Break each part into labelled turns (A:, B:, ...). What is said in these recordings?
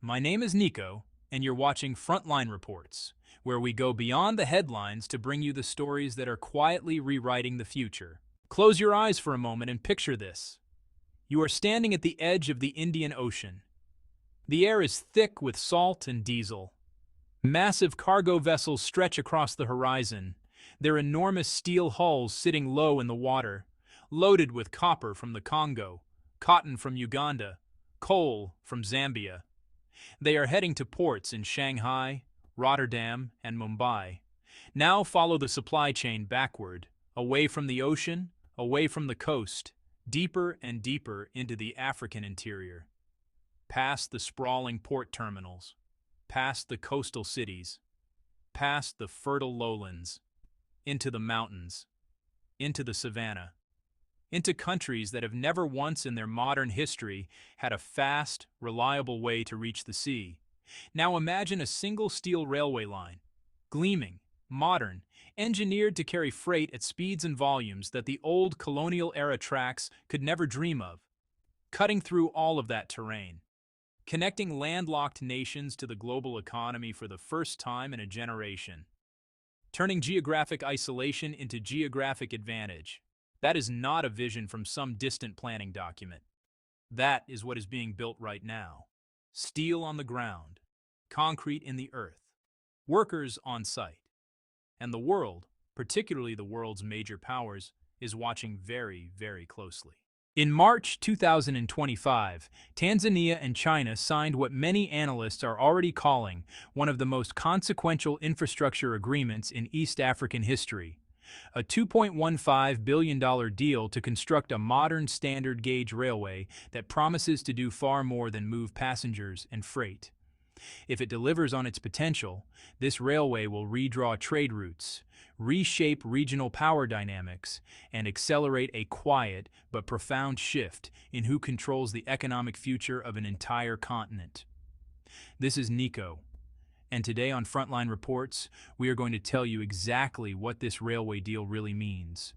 A: My name is Nico, and you're watching Frontline Reports, where we go beyond the headlines to bring you the stories that are quietly rewriting the future. Close your eyes for a moment and picture this. You are standing at the edge of the Indian Ocean. The air is thick with salt and diesel. Massive cargo vessels stretch across the horizon, their enormous steel hulls sitting low in the water, loaded with copper from the Congo, cotton from Uganda, coal from Zambia. They are heading to ports in Shanghai, Rotterdam, and Mumbai. Now follow the supply chain backward, away from the ocean, away from the coast, deeper and deeper into the African interior. Past the sprawling port terminals, past the coastal cities, past the fertile lowlands, into the mountains, into the savannah, into countries that have never once in their modern history had a fast, reliable way to reach the sea. Now imagine a single steel railway line, gleaming, modern, engineered to carry freight at speeds and volumes that the old colonial-era tracks could never dream of, cutting through all of that terrain, connecting landlocked nations to the global economy for the first time in a generation, turning geographic isolation into geographic advantage. That is not a vision from some distant planning document. That is what is being built right now. Steel on the ground, concrete in the earth, workers on site. And the world, particularly the world's major powers, is watching very, very closely. In March 2025, Tanzania and China signed what many analysts are already calling one of the most consequential infrastructure agreements in East African history. A $2.15 billion deal to construct a modern standard gauge railway that promises to do far more than move passengers and freight. If it delivers on its potential, this railway will redraw trade routes, reshape regional power dynamics, and accelerate a quiet but profound shift in who controls the economic future of an entire continent. This is Nico, and today on Frontline Reports, we are going to tell you exactly what this railway deal really means.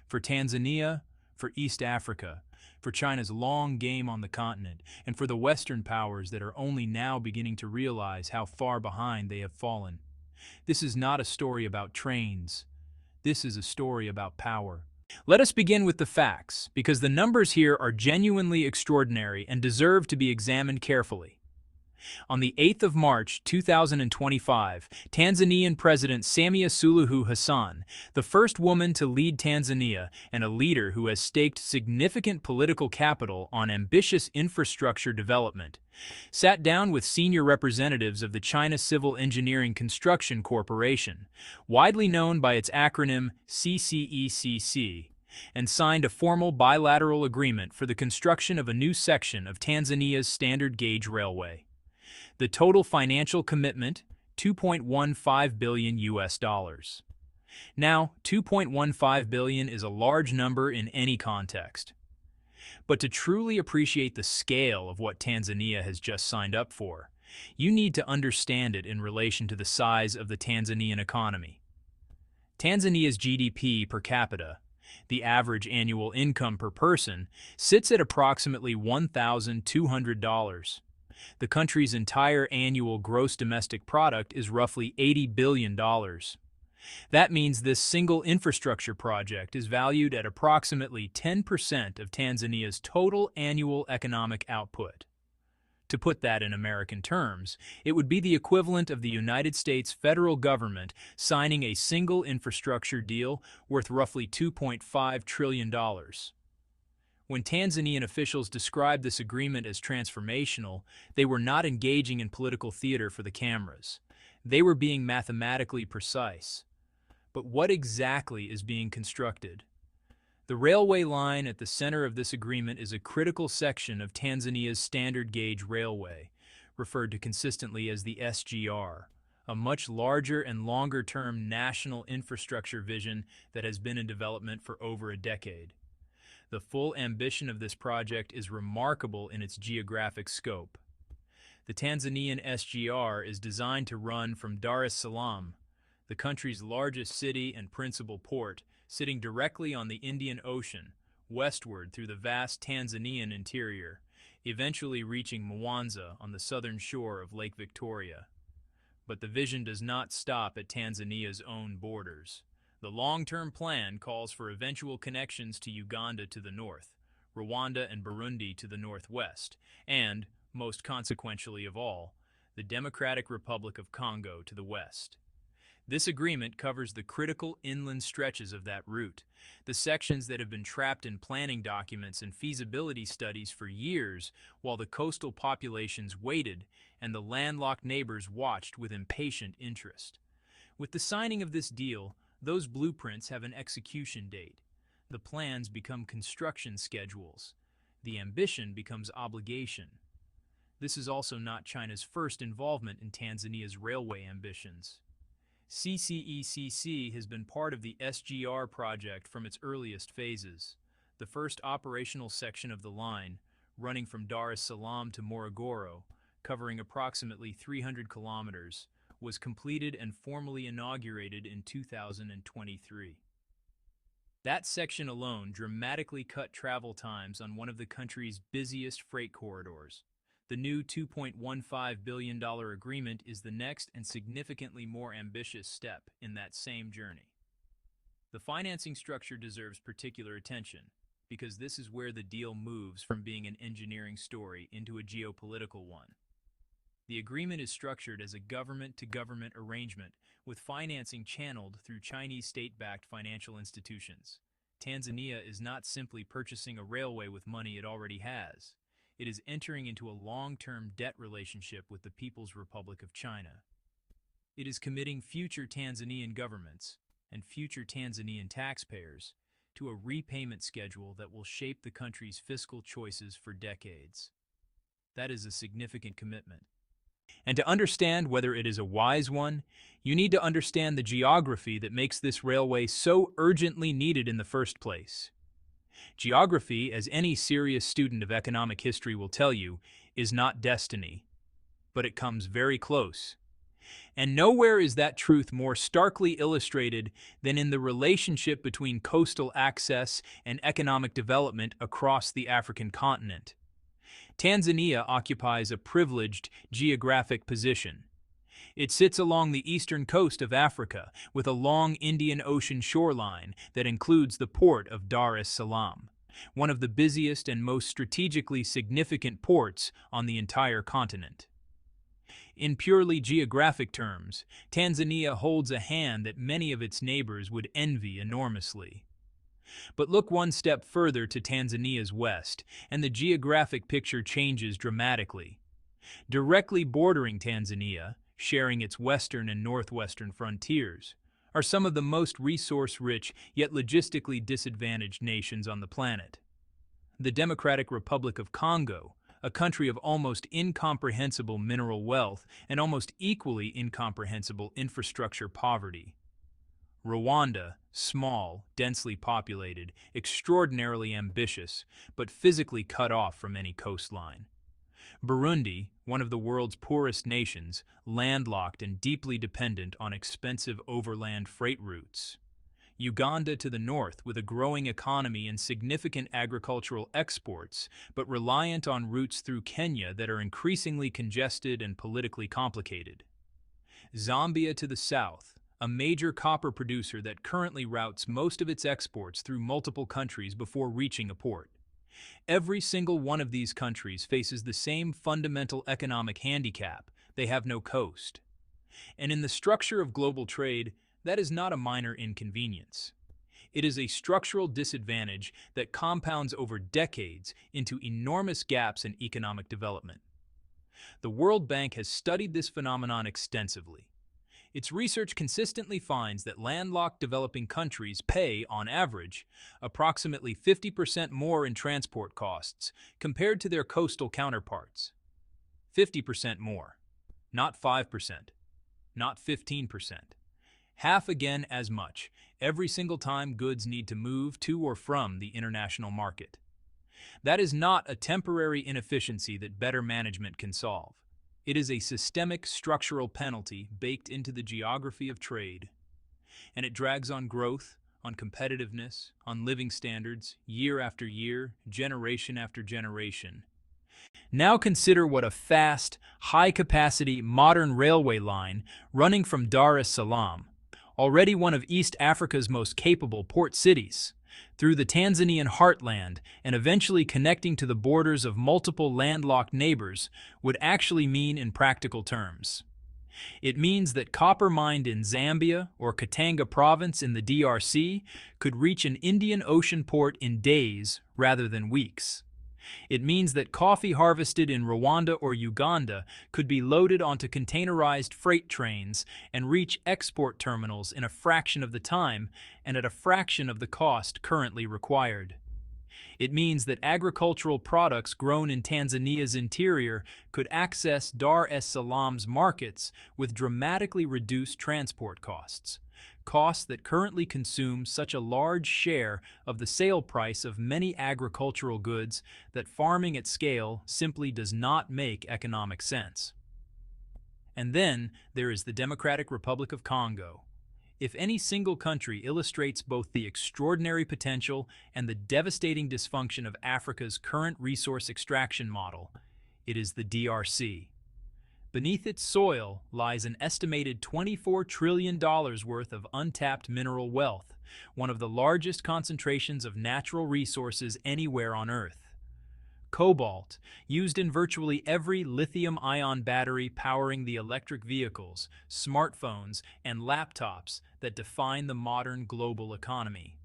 A: For Tanzania, for East Africa, for China's long game on the continent, and for the Western powers that are only now beginning to realize how far behind they have fallen. This is not a story about trains. This is a story about power. Let us begin with the facts, because the numbers here are genuinely extraordinary and deserve to be examined carefully. On the 8th of March 2025, Tanzanian President Samia Suluhu Hassan, the first woman to lead Tanzania and a leader who has staked significant political capital on ambitious infrastructure development, sat down with senior representatives of the China Civil Engineering Construction Corporation, widely known by its acronym CCECC, and signed a formal bilateral agreement for the construction of a new section of Tanzania's standard gauge railway. The total financial commitment, $2.15 billion US. Now, $2.15 billion is a large number in any context. But to truly appreciate the scale of what Tanzania has just signed up for, you need to understand it in relation to the size of the Tanzanian economy. Tanzania's GDP per capita, the average annual income per person, sits at approximately $1,200. The country's entire annual gross domestic product is roughly $80 billion. That means this single infrastructure project is valued at approximately 10% of Tanzania's total annual economic output. To put that in American terms, it would be the equivalent of the United States federal government signing a single infrastructure deal worth roughly $2.5 trillion. When Tanzanian officials described this agreement as transformational, they were not engaging in political theater for the cameras. They were being mathematically precise. But what exactly is being constructed? The railway line at the center of this agreement is a critical section of Tanzania's standard gauge railway, referred to consistently as the SGR, a much larger and longer-term national infrastructure vision that has been in development for over a decade. The full ambition of this project is remarkable in its geographic scope. The Tanzanian SGR is designed to run from Dar es Salaam, the country's largest city and principal port, sitting directly on the Indian Ocean, westward through the vast Tanzanian interior. eventually reaching Mwanza on the southern shore of Lake Victoria. But the vision does not stop at Tanzania's own borders. The long-term plan calls for eventual connections to Uganda to the north, Rwanda and Burundi to the northwest, and, most consequentially of all, the Democratic Republic of Congo to the west. This agreement covers the critical inland stretches of that route, the sections that have been trapped in planning documents and feasibility studies for years while the coastal populations waited and the landlocked neighbors watched with impatient interest. With the signing of this deal, those blueprints have an execution date. The plans become construction schedules. The ambition becomes obligation. This is also not China's first involvement in Tanzania's railway ambitions. CCECC has been part of the SGR project from its earliest phases. The first operational section of the line, running from Dar es Salaam to Morogoro, covering approximately 300 kilometers, was completed and formally inaugurated in 2023. That section alone dramatically cut travel times on one of the country's busiest freight corridors. The new $2.15 billion agreement is the next and significantly more ambitious step in that same journey. The financing structure deserves particular attention, because this is where the deal moves from being an engineering story into a geopolitical one. The agreement is structured as a government-to-government arrangement, with financing channeled through Chinese state-backed financial institutions. Tanzania is not simply purchasing a railway with money it already has. It is entering into a long-term debt relationship with the People's Republic of China. It is committing future Tanzanian governments and future Tanzanian taxpayers to a repayment schedule that will shape the country's fiscal choices for decades. That is a significant commitment. And to understand whether it is a wise one, you need to understand the geography that makes this railway so urgently needed in the first place. Geography, as any serious student of economic history will tell you, is not destiny, but it comes very close. And nowhere is that truth more starkly illustrated than in the relationship between coastal access and economic development across the African continent. Tanzania occupies a privileged geographic position. It sits along the eastern coast of Africa with a long Indian Ocean shoreline that includes the port of Dar es Salaam, one of the busiest and most strategically significant ports on the entire continent. In purely geographic terms, Tanzania holds a hand that many of its neighbors would envy enormously. But look one step further to Tanzania's west, and the geographic picture changes dramatically. Directly bordering Tanzania, sharing its western and northwestern frontiers, are some of the most resource-rich yet logistically disadvantaged nations on the planet. The Democratic Republic of Congo, a country of almost incomprehensible mineral wealth and almost equally incomprehensible infrastructure poverty. Rwanda, small, densely populated, extraordinarily ambitious, but physically cut off from any coastline. Burundi, one of the world's poorest nations, landlocked and deeply dependent on expensive overland freight routes. Uganda to the north with a growing economy and significant agricultural exports, but reliant on routes through Kenya that are increasingly congested and politically complicated. Zambia to the south, a major copper producer that currently routes most of its exports through multiple countries before reaching a port. Every single one of these countries faces the same fundamental economic handicap: they have no coast. And in the structure of global trade, that is not a minor inconvenience. It is a structural disadvantage that compounds over decades into enormous gaps in economic development. The World Bank has studied this phenomenon extensively. Its research consistently finds that landlocked developing countries pay, on average, approximately 50% more in transport costs compared to their coastal counterparts. 50% more. Not 5%. Not 15%. Half again as much, every single time goods need to move to or from the international market. That is not a temporary inefficiency that better management can solve. It is a systemic structural penalty baked into the geography of trade, and it drags on growth, on competitiveness, on living standards, year after year, generation after generation. Now consider what a fast, high-capacity, modern railway line running from Dar es Salaam, already one of East Africa's most capable port cities, through the Tanzanian heartland and eventually connecting to the borders of multiple landlocked neighbors would actually mean in practical terms. It means that copper mined in Zambia or Katanga province in the DRC could reach an Indian Ocean port in days rather than weeks. It means that coffee harvested in Rwanda or Uganda could be loaded onto containerized freight trains and reach export terminals in a fraction of the time and at a fraction of the cost currently required. It means that agricultural products grown in Tanzania's interior could access Dar es Salaam's markets with dramatically reduced transport costs, costs that currently consume such a large share of the sale price of many agricultural goods that farming at scale simply does not make economic sense. And then there is the Democratic Republic of Congo. If any single country illustrates both the extraordinary potential and the devastating dysfunction of Africa's current resource extraction model, it is the DRC. Beneath its soil lies an estimated $24 trillion worth of untapped mineral wealth, one of the largest concentrations of natural resources anywhere on Earth. Cobalt, used in virtually every lithium-ion battery powering the electric vehicles, smartphones, and laptops that define the modern global economy.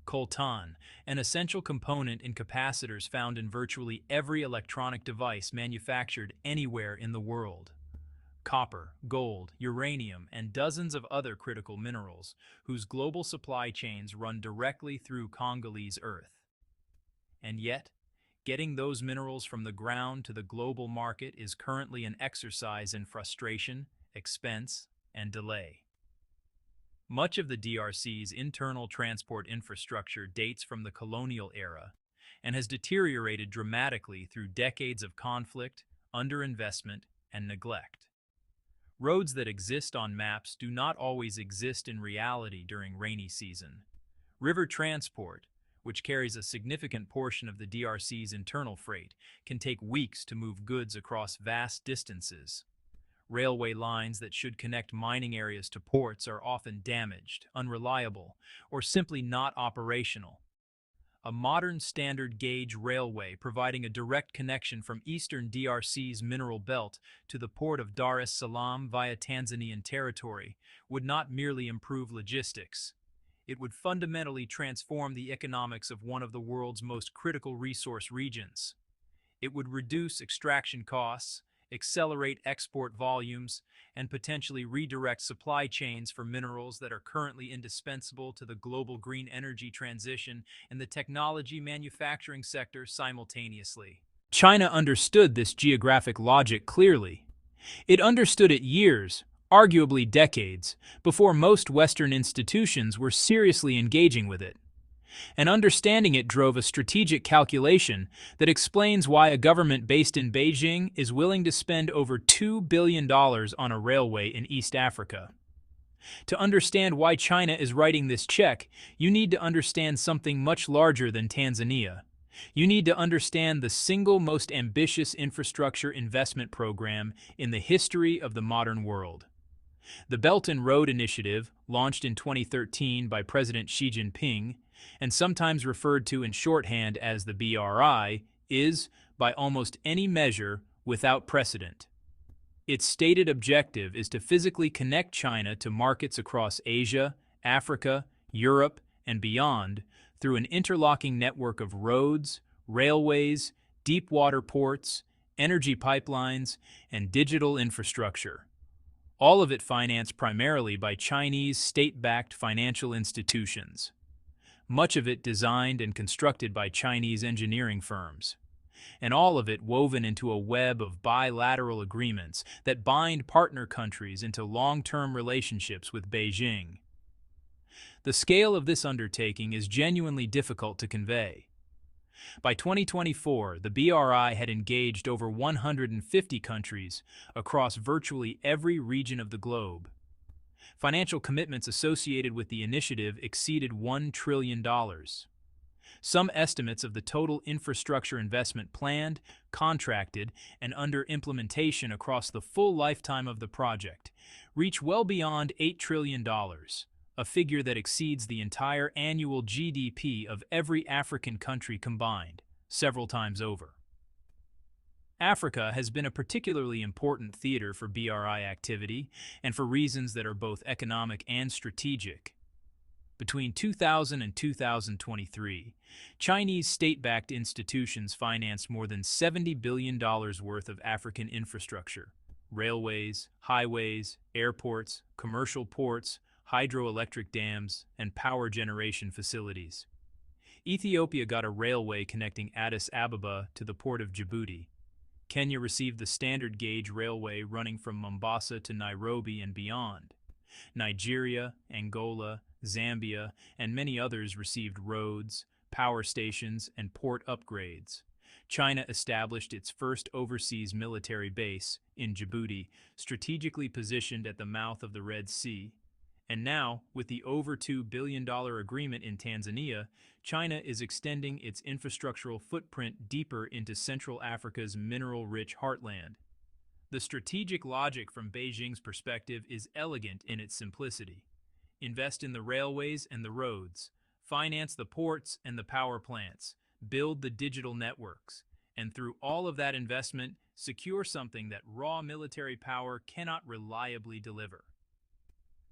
A: Coltan, an essential component in capacitors found in virtually every electronic device manufactured anywhere in the world. Copper, gold, uranium, and dozens of other critical minerals, whose global supply chains run directly through Congolese earth. And yet, getting those minerals from the ground to the global market is currently an exercise in frustration, expense, and delay. Much of the DRC's internal transport infrastructure dates from the colonial era and has deteriorated dramatically through decades of conflict, underinvestment, and neglect. Roads that exist on maps do not always exist in reality during rainy season. River transport, which carries a significant portion of the DRC's internal freight, can take weeks to move goods across vast distances. Railway lines that should connect mining areas to ports are often damaged, unreliable, or simply not operational. A modern standard gauge railway providing a direct connection from eastern DRC's mineral belt to the port of Dar es Salaam via Tanzanian territory would not merely improve logistics. It would fundamentally transform the economics of one of the world's most critical resource regions. It would reduce extraction costs, accelerate export volumes, and potentially redirect supply chains for minerals that are currently indispensable to the global green energy transition and the technology manufacturing sector simultaneously. China understood this geographic logic clearly. It understood it years, arguably decades, before most Western institutions were seriously engaging with it. And understanding it drove a strategic calculation that explains why a government based in Beijing is willing to spend over $2 billion on a railway in East Africa. To understand why China is writing this check, you need to understand something much larger than Tanzania. You need to understand the single most ambitious infrastructure investment program in the history of the modern world. The Belt and Road Initiative, launched in 2013 by President Xi Jinping, and sometimes referred to in shorthand as the BRI, is, by almost any measure, without precedent. Its stated objective is to physically connect China to markets across Asia, Africa, Europe, and beyond through an interlocking network of roads, railways, deep water ports, energy pipelines, and digital infrastructure. All of it financed primarily by Chinese state-backed financial institutions. Much of it designed and constructed by Chinese engineering firms, and all of it woven into a web of bilateral agreements that bind partner countries into long-term relationships with Beijing. The scale of this undertaking is genuinely difficult to convey. By 2024, the BRI had engaged over 150 countries across virtually every region of the globe. Financial commitments associated with the initiative exceeded $1 trillion. Some estimates of the total infrastructure investment planned, contracted, and under implementation across the full lifetime of the project reach well beyond $8 trillion, a figure that exceeds the entire annual GDP of every African country combined, several times over. Africa has been a particularly important theater for BRI activity, and for reasons that are both economic and strategic. Between 2000 and 2023, Chinese state-backed institutions financed more than $70 billion worth of African infrastructure: railways, highways, airports, commercial ports, hydroelectric dams, and power generation facilities. Ethiopia got a railway connecting Addis Ababa to the port of Djibouti. Kenya received the standard gauge railway running from Mombasa to Nairobi and beyond. Nigeria, Angola, Zambia, and many others received roads, power stations, and port upgrades. China established its first overseas military base in Djibouti, strategically positioned at the mouth of the Red Sea. And now, with the over $2 billion agreement in Tanzania, China is extending its infrastructural footprint deeper into Central Africa's mineral-rich heartland. The strategic logic from Beijing's perspective is elegant in its simplicity. Invest in the railways and the roads, finance the ports and the power plants, build the digital networks, and through all of that investment, secure something that raw military power cannot reliably deliver.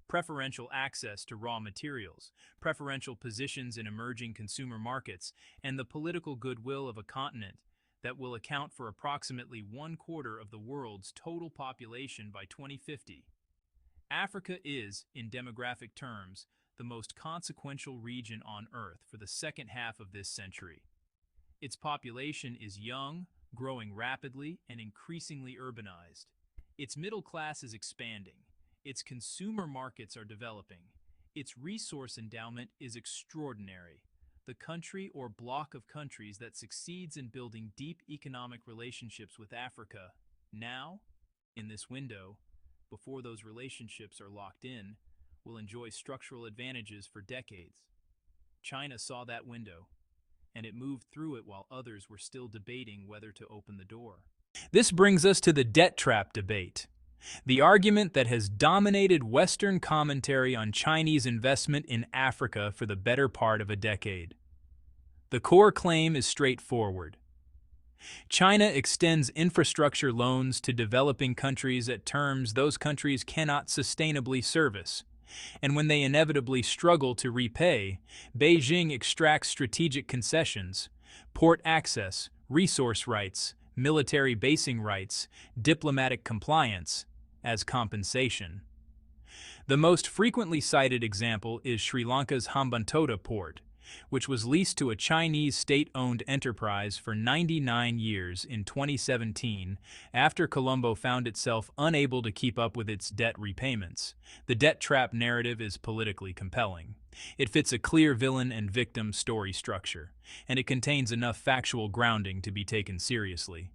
A: Preferential access to raw materials, preferential positions in emerging consumer markets, and the political goodwill of a continent that will account for approximately 1/4 of the world's total population by 2050. Africa is, in demographic terms, the most consequential region on Earth for the second half of this century. Its population is young, growing rapidly, and increasingly urbanized. Its middle class is expanding. Its consumer markets are developing. Its resource endowment is extraordinary. The country or bloc of countries that succeeds in building deep economic relationships with Africa, now, in this window, before those relationships are locked in, will enjoy structural advantages for decades. China saw that window, and it moved through it while others were still debating whether to open the door. This brings us to the debt trap debate, the argument that has dominated Western commentary on Chinese investment in Africa for the better part of a decade. The core claim is straightforward. China extends infrastructure loans to developing countries at terms those countries cannot sustainably service, and when they inevitably struggle to repay, Beijing extracts strategic concessions: port access, resource rights, military basing rights, diplomatic compliance, as compensation. The most frequently cited example is Sri Lanka's Hambantota port, which was leased to a Chinese state-owned enterprise for 99 years in 2017 after Colombo found itself unable to keep up with its debt repayments. The debt trap narrative is politically compelling. It fits a clear villain and victim story structure, and it contains enough factual grounding to be taken seriously.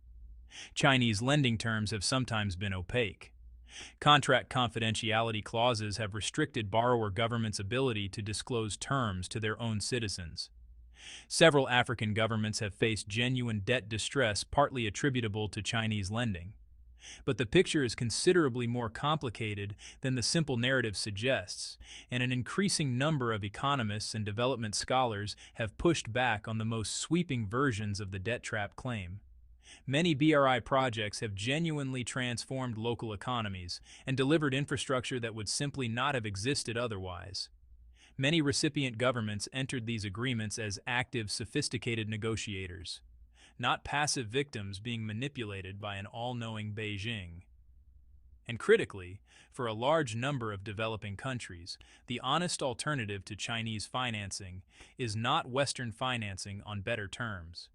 A: Chinese lending terms have sometimes been opaque. Contract confidentiality clauses have restricted borrower governments' ability to disclose terms to their own citizens. Several African governments have faced genuine debt distress partly attributable to Chinese lending. But the picture is considerably more complicated than the simple narrative suggests, and an increasing number of economists and development scholars have pushed back on the most sweeping versions of the debt trap claim. Many BRI projects have genuinely transformed local economies and delivered infrastructure that would simply not have existed otherwise. Many recipient governments entered these agreements as active, sophisticated negotiators, not passive victims being manipulated by an all-knowing Beijing. And critically, for a large number of developing countries, the honest alternative to Chinese financing is not Western financing on better terms.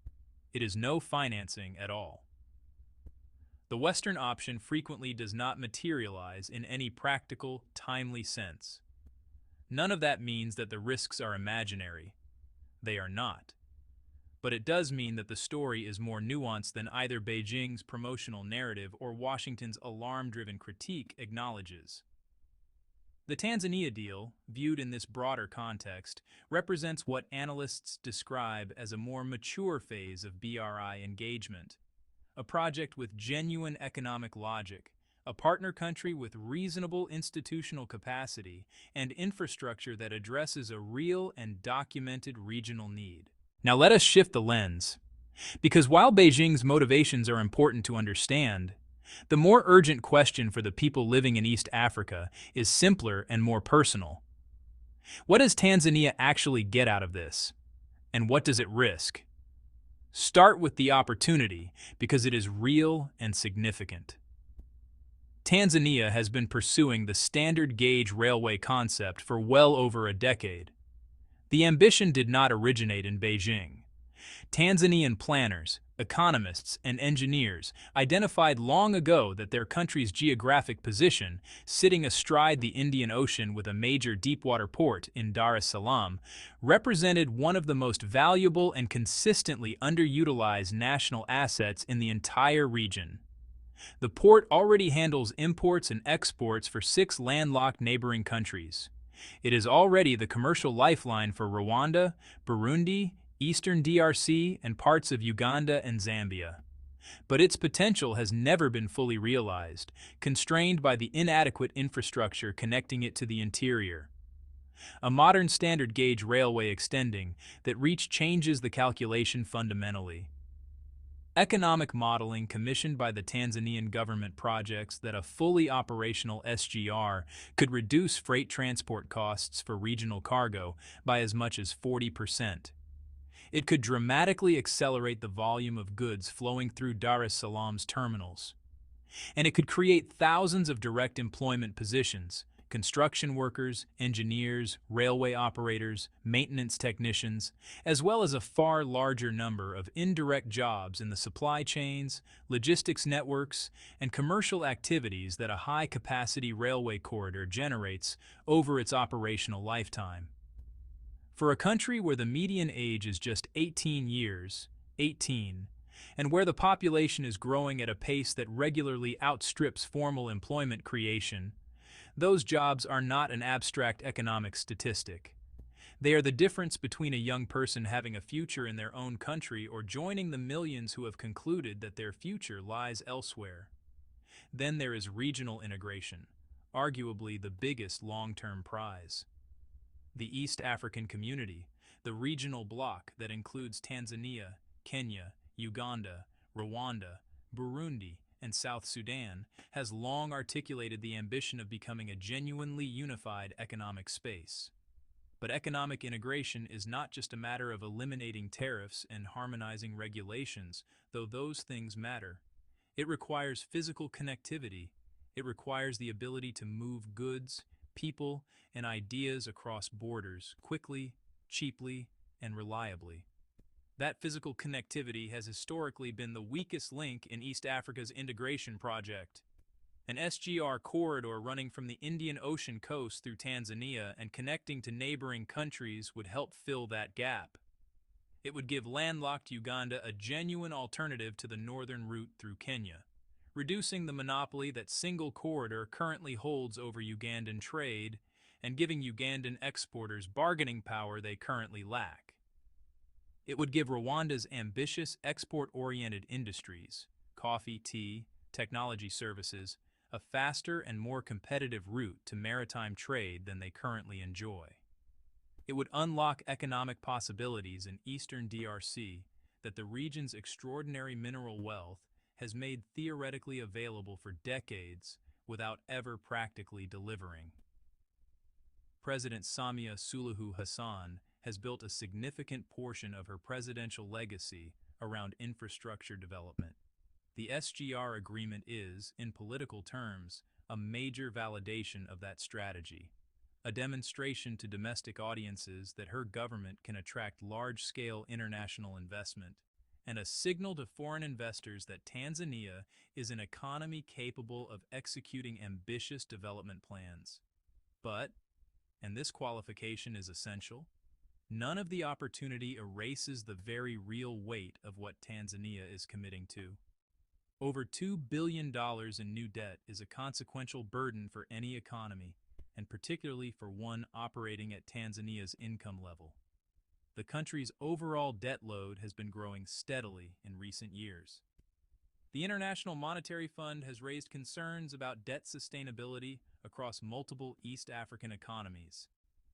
A: It is no financing at all. The Western option frequently does not materialize in any practical, timely sense. None of that means that the risks are imaginary. They are not. But it does mean that the story is more nuanced than either Beijing's promotional narrative or Washington's alarm-driven critique acknowledges. The Tanzania deal, viewed in this broader context, represents what analysts describe as a more mature phase of BRI engagement, a project with genuine economic logic, a partner country with reasonable institutional capacity, and infrastructure that addresses a real and documented regional need. Now let us shift the lens, because while Beijing's motivations are important to understand, the more urgent question for the people living in East Africa is simpler and more personal. What does Tanzania actually get out of this? And what does it risk? Start with the opportunity, because it is real and significant. Tanzania has been pursuing the standard gauge railway concept for well over a decade. The ambition did not originate in Beijing. Tanzanian planners, economists, and engineers identified long ago that their country's geographic position, sitting astride the Indian Ocean with a major deepwater port in Dar es Salaam, represented one of the most valuable and consistently underutilized national assets in the entire region. The port already handles imports and exports for 6 landlocked neighboring countries. It is already the commercial lifeline for Rwanda, Burundi, Eastern DRC, and parts of Uganda and Zambia. But its potential has never been fully realized, constrained by the inadequate infrastructure connecting it to the interior. A modern standard gauge railway extending that reach changes the calculation fundamentally. Economic modeling commissioned by the Tanzanian government projects that a fully operational SGR could reduce freight transport costs for regional cargo by as much as 40%. It could dramatically accelerate the volume of goods flowing through Dar es Salaam's terminals. And it could create thousands of direct employment positions: construction workers, engineers, railway operators, maintenance technicians, as well as a far larger number of indirect jobs in the supply chains, logistics networks, and commercial activities that a high-capacity railway corridor generates over its operational lifetime. For a country where the median age is just 18 years, 18, and where the population is growing at a pace that regularly outstrips formal employment creation, those jobs are not an abstract economic statistic. They are the difference between a young person having a future in their own country or joining the millions who have concluded that their future lies elsewhere. Then there is regional integration, arguably the biggest long-term prize. The East African Community, the regional bloc that includes Tanzania, Kenya, Uganda, Rwanda, Burundi, and South Sudan, has long articulated the ambition of becoming a genuinely unified economic space. But economic integration is not just a matter of eliminating tariffs and harmonizing regulations, though those things matter. It requires physical connectivity. It requires the ability to move goods, people, and ideas across borders quickly, cheaply, and reliably. That physical connectivity has historically been the weakest link in East Africa's integration project. An SGR corridor running from the Indian Ocean coast through Tanzania and connecting to neighboring countries would help fill that gap. It would give landlocked Uganda a genuine alternative to the northern route through Kenya, reducing the monopoly that single corridor currently holds over Ugandan trade and giving Ugandan exporters bargaining power they currently lack. It would give Rwanda's ambitious export-oriented industries, coffee, tea, technology services, a faster and more competitive route to maritime trade than they currently enjoy. It would unlock economic possibilities in eastern DRC that the region's extraordinary mineral wealth has made theoretically available for decades without ever practically delivering. President Samia Suluhu Hassan has built a significant portion of her presidential legacy around infrastructure development. The SGR agreement is, in political terms, a major validation of that strategy, a demonstration to domestic audiences that her government can attract large-scale international investment, and a signal to foreign investors that Tanzania is an economy capable of executing ambitious development plans. But, and this qualification is essential, none of the opportunity erases the very real weight of what Tanzania is committing to. Over $2 billion in new debt is a consequential burden for any economy, and particularly for one operating at Tanzania's income level. The country's overall debt load has been growing steadily in recent years. The International Monetary Fund has raised concerns about debt sustainability across multiple East African economies,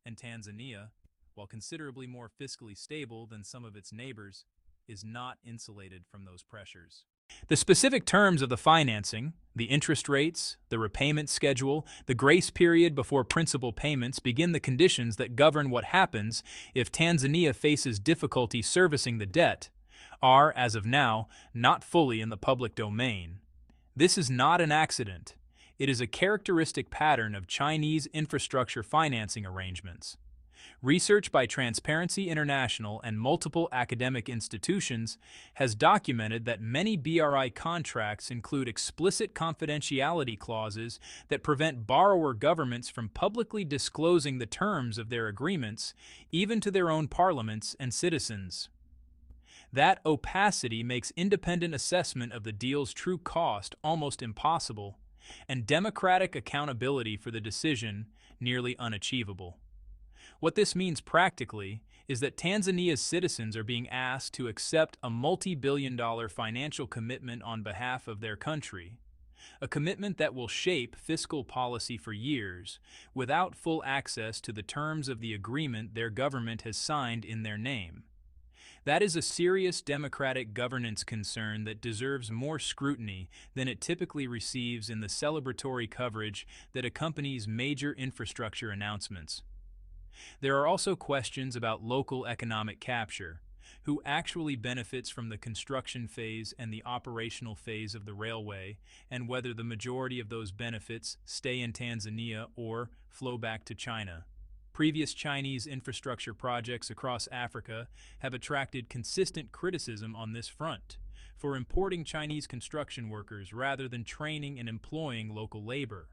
A: and Tanzania, while considerably more fiscally stable than some of its neighbors, is not insulated from those pressures. The specific terms of the financing, the interest rates, the repayment schedule, the grace period before principal payments begin the conditions that govern what happens if Tanzania faces difficulty servicing the debt, are, as of now, not fully in the public domain. This is not an accident. It is a characteristic pattern of Chinese infrastructure financing arrangements. Research by Transparency International and multiple academic institutions has documented that many BRI contracts include explicit confidentiality clauses that prevent borrower governments from publicly disclosing the terms of their agreements, even to their own parliaments and citizens. That opacity makes independent assessment of the deal's true cost almost impossible, and democratic accountability for the decision nearly unachievable. What this means practically is that Tanzania's citizens are being asked to accept a multi-billion-dollar financial commitment on behalf of their country, a commitment that will shape fiscal policy for years without full access to the terms of the agreement their government has signed in their name. That is a serious democratic governance concern that deserves more scrutiny than it typically receives in the celebratory coverage that accompanies major infrastructure announcements. There are also questions about local economic capture, who actually benefits from the construction phase and the operational phase of the railway, and whether the majority of those benefits stay in Tanzania or flow back to China. Previous Chinese infrastructure projects across Africa have attracted consistent criticism on this front, for importing Chinese construction workers rather than training and employing local labor.